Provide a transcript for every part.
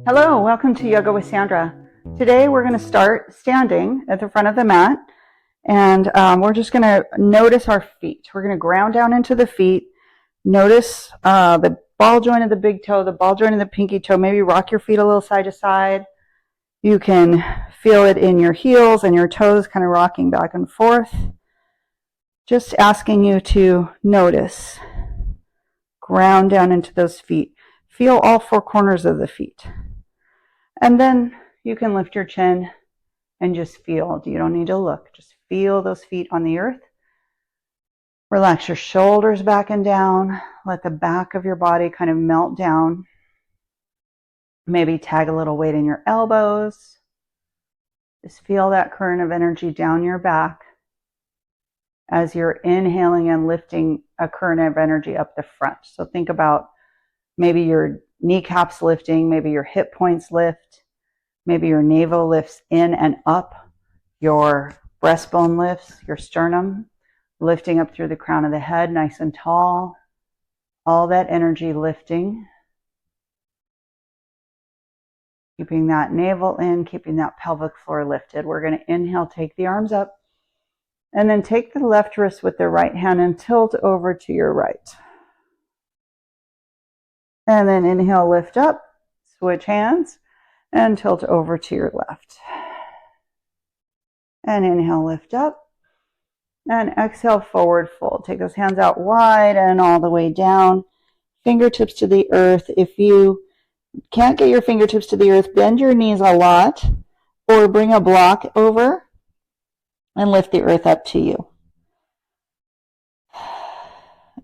Hello, welcome to Yoga with Sandra. Today we're going to start standing at the front of the mat, and we're just going to notice our feet. We're going to ground down into the feet. Notice the ball joint of the big toe, the ball joint of the pinky toe. Maybe rock your feet a little side to side. You can feel it in your heels and your toes kind of rocking back and forth. Just asking you to notice. Ground down into those feet. Feel all four corners of the feet. And then you can lift your chin and just feel. You don't need to look. Just feel those feet on the earth. Relax your shoulders back and down. Let the back of your body kind of melt down. Maybe tag a little weight in your elbows. Just feel that current of energy down your back as you're inhaling and lifting a current of energy up the front. So think about maybe your kneecaps lifting, maybe your hip points lift, maybe your navel lifts in and up, your breastbone lifts, your sternum lifting up through the crown of the head, nice and tall. All that energy lifting. Keeping that navel in, keeping that pelvic floor lifted. We're going to inhale, take the arms up, and then take the left wrist with the right hand and tilt over to your right. And then inhale, lift up, switch hands, and tilt over to your left. And inhale, lift up, and exhale, forward fold. Take those hands out wide and all the way down. Fingertips to the earth. If you can't get your fingertips to the earth, bend your knees a lot, or bring a block over and lift the earth up to you.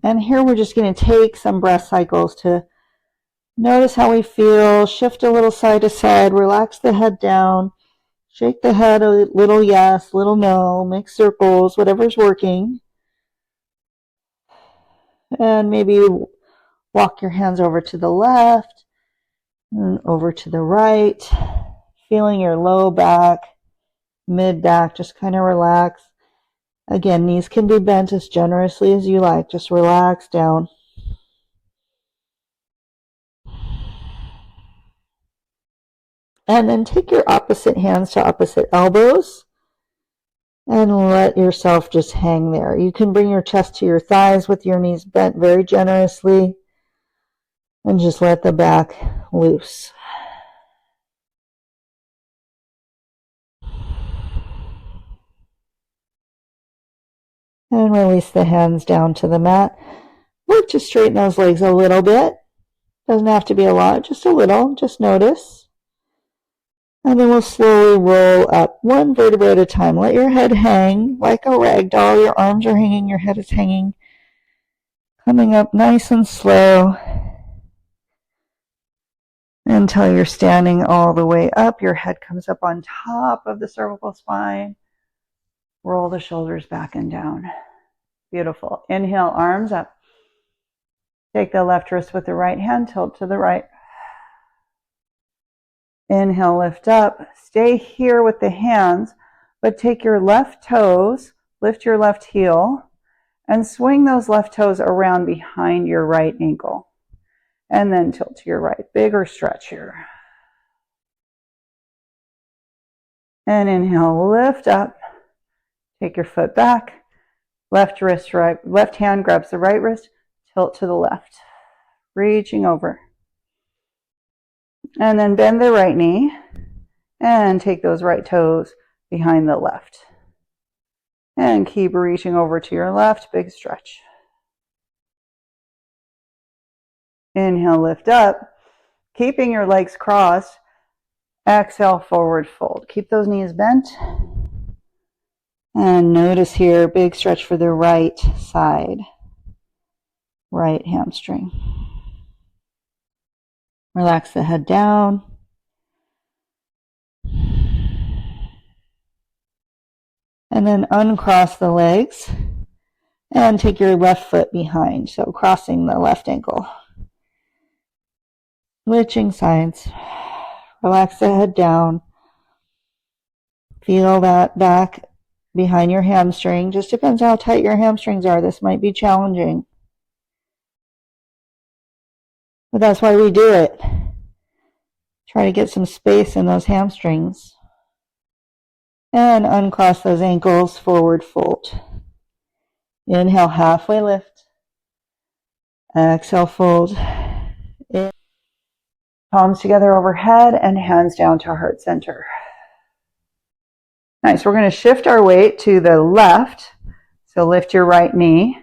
And here we're just going to take some breath cycles to notice how we feel, shift a little side to side, relax the head down, shake the head a little yes, little no, make circles, whatever's working. And maybe walk your hands over to the left and over to the right, feeling your low back, mid back, just kind of relax. Again, knees can be bent as generously as you like, just relax down. And then take your opposite hands to opposite elbows and let yourself just hang there. You can bring your chest to your thighs with your knees bent very generously and just let the back loose. And release the hands down to the mat. Work to straighten those legs a little bit. Doesn't have to be a lot, just a little. Just notice. And then we'll slowly roll up one vertebra at a time. Let your head hang like a rag doll. Your arms are hanging, your head is hanging. Coming up nice and slow until you're standing all the way up. Your head comes up on top of the cervical spine. Roll the shoulders back and down. Beautiful. Inhale, arms up. Take the left wrist with the right hand, tilt to the right. Inhale, lift up. Stay here with the hands, but take your left toes, lift your left heel, and swing those left toes around behind your right ankle. And then tilt to your right. Bigger stretch here. And inhale, lift up. Take your foot back. Left wrist, right, left hand grabs the right wrist, tilt to the left. Reaching over. And then bend the right knee and take those right toes behind the left. And keep reaching over to your left, big stretch. Inhale, lift up. Keeping your legs crossed, exhale, forward fold. Keep those knees bent. And notice here, big stretch for the right side, right hamstring. Relax the head down. And then uncross the legs and take your left foot behind. So crossing the left ankle. Switching sides. Relax the head down. Feel that back behind your hamstring. Just depends how tight your hamstrings are. This might be challenging. But that's why we do it. Try to get some space in those hamstrings. And uncross those ankles, forward fold. Inhale, halfway lift. Exhale, fold. In. Palms together overhead and hands down to heart center. Nice. We're going to shift our weight to the left. So lift your right knee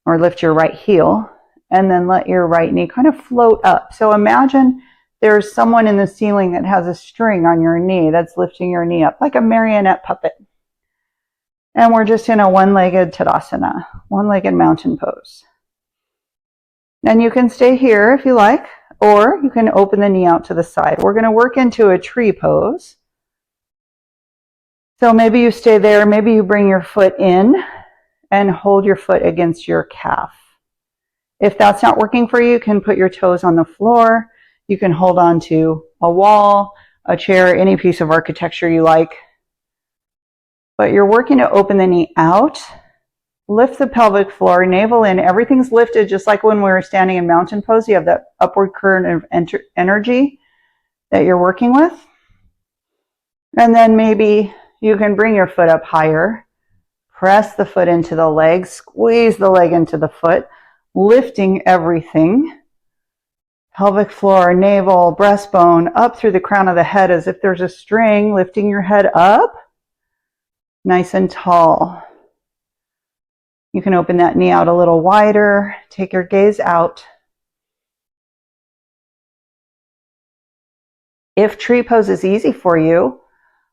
or lift your right heel and then let your right knee kind of float up. So imagine there's someone in the ceiling that has a string on your knee that's lifting your knee up like a marionette puppet. And we're just in a one-legged Tadasana, one-legged mountain pose. And you can stay here if you like, or you can open the knee out to the side. We're going to work into a tree pose. So maybe you stay there, maybe you bring your foot in and hold your foot against your calf. If that's not working for you, you can put your toes on the floor. You can hold on to a wall, a chair, any piece of architecture you like. But you're working to open the knee out, lift the pelvic floor, navel in. Everything's lifted just like when we were standing in mountain pose. You have that upward current of energy that you're working with. And then maybe you can bring your foot up higher. Press the foot into the leg, squeeze the leg into the foot, lifting everything. Pelvic floor, navel, breastbone, up through the crown of the head as if there's a string, lifting your head up, nice and tall. You can open that knee out a little wider, take your gaze out. If tree pose is easy for you,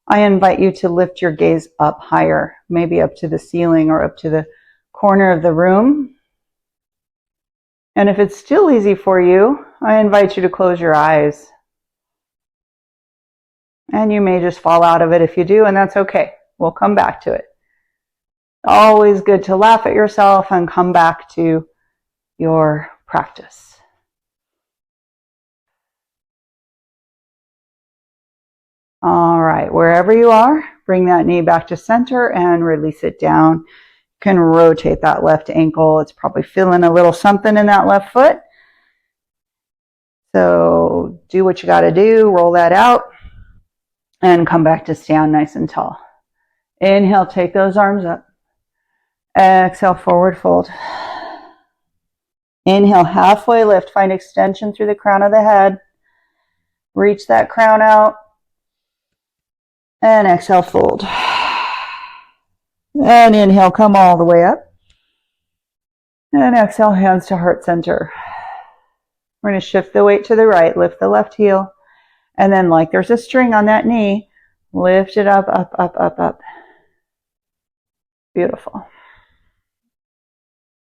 I invite you to lift your gaze up higher, maybe up to the ceiling or up to the corner of the room. And if it's still easy for you, I invite you to close your eyes. And you may just fall out of it if you do, and that's okay. We'll come back to it. Always good to laugh at yourself and come back to your practice. All right, wherever you are, bring that knee back to center and release it down. You can rotate that left ankle. It's probably feeling a little something in that left foot. So do what you got to do, roll that out, and come back to stand nice and tall. Inhale, take those arms up. Exhale, forward fold. Inhale, halfway lift. Find extension through the crown of the head. Reach that crown out. And exhale, fold. And inhale, come all the way up. And exhale, hands to heart center. We're going to shift the weight to the right, lift the left heel. And then like there's a string on that knee, lift it up, up, up, up, up. Beautiful.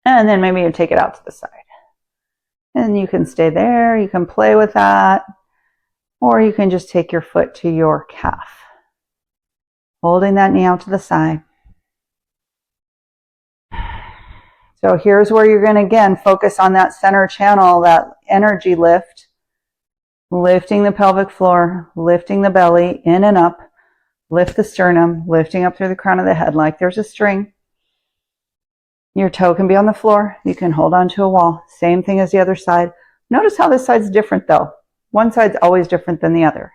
And then maybe you take it out to the side. And you can stay there, you can play with that. Or you can just take your foot to your calf. Holding that knee out to the side. So here's where you're going to, again, focus on that center channel, that energy lift. Lifting the pelvic floor, lifting the belly, in and up. Lift the sternum, lifting up through the crown of the head like there's a string. Your toe can be on the floor. You can hold onto a wall. Same thing as the other side. Notice how this side's different though. One side's always different than the other.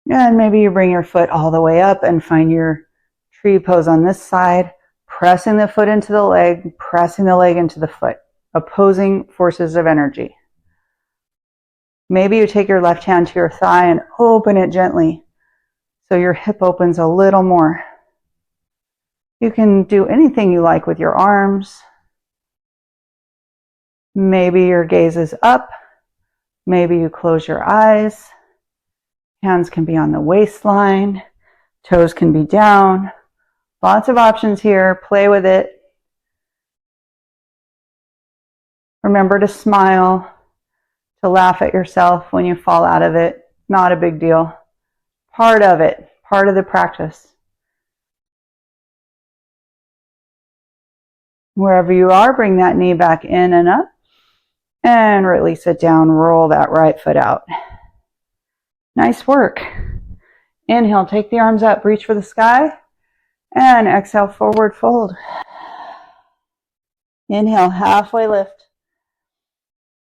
And maybe you bring your foot all the way up and find your tree pose on this side, pressing the foot into the leg, pressing the leg into the foot, opposing forces of energy. Maybe you take your left hand to your thigh and open it gently so your hip opens a little more. You can do anything you like with your arms. Maybe your gaze is up. Maybe you close your eyes. Hands can be on the waistline. Toes can be down. Lots of options here. Play with it. Remember to smile, to laugh at yourself when you fall out of it. Not a big deal. Part of it. Part of the practice. Wherever you are, bring that knee back in and up. And release it down. Roll that right foot out. Nice work. Inhale, take the arms up, reach for the sky. And exhale, forward fold. Inhale, halfway lift.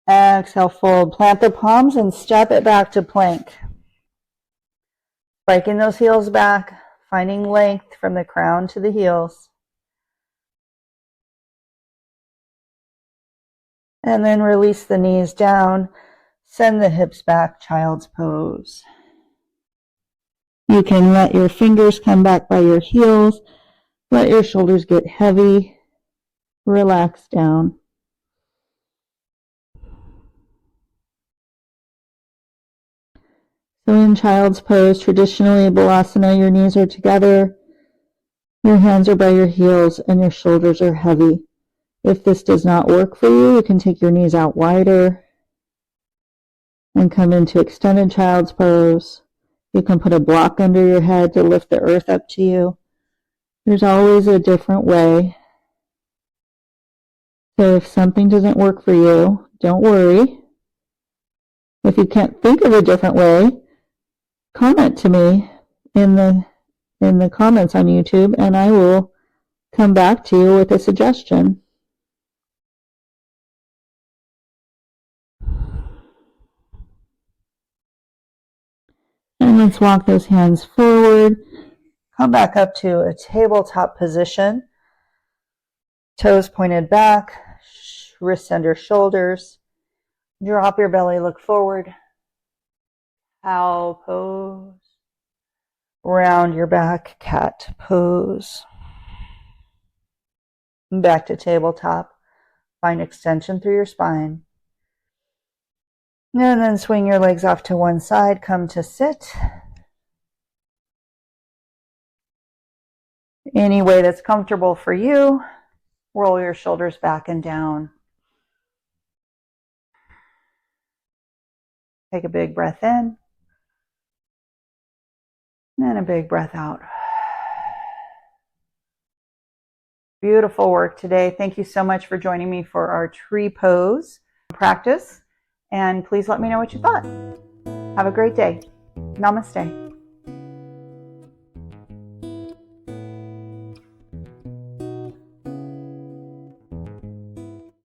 Exhale, fold. Plant the palms and step it back to plank. Spiking those heels back, finding length from the crown to the heels. And then release the knees down. Send the hips back, child's pose. You can let your fingers come back by your heels. Let your shoulders get heavy. Relax down. So in child's pose, traditionally Balasana, your knees are together, your hands are by your heels, and your shoulders are heavy. If this does not work for you, you can take your knees out wider and come into extended child's pose. You can put a block under your head to lift the earth up to you. There's always a different way. So if something doesn't work for you, don't worry. If you can't think of a different way, comment to me in the comments on YouTube, and I will come back to you with a suggestion. And let's walk those hands forward. Come back up to a tabletop position. Toes pointed back, wrists under shoulders. Drop your belly, look forward. Cow pose. Round your back, cat pose. Back to tabletop. Find extension through your spine. And then swing your legs off to one side. Come to sit. Any way that's comfortable for you. Roll your shoulders back and down. Take a big breath in. And a big breath out. Beautiful work today. Thank you so much for joining me for our tree pose practice. And please let me know what you thought. Have a great day. Namaste.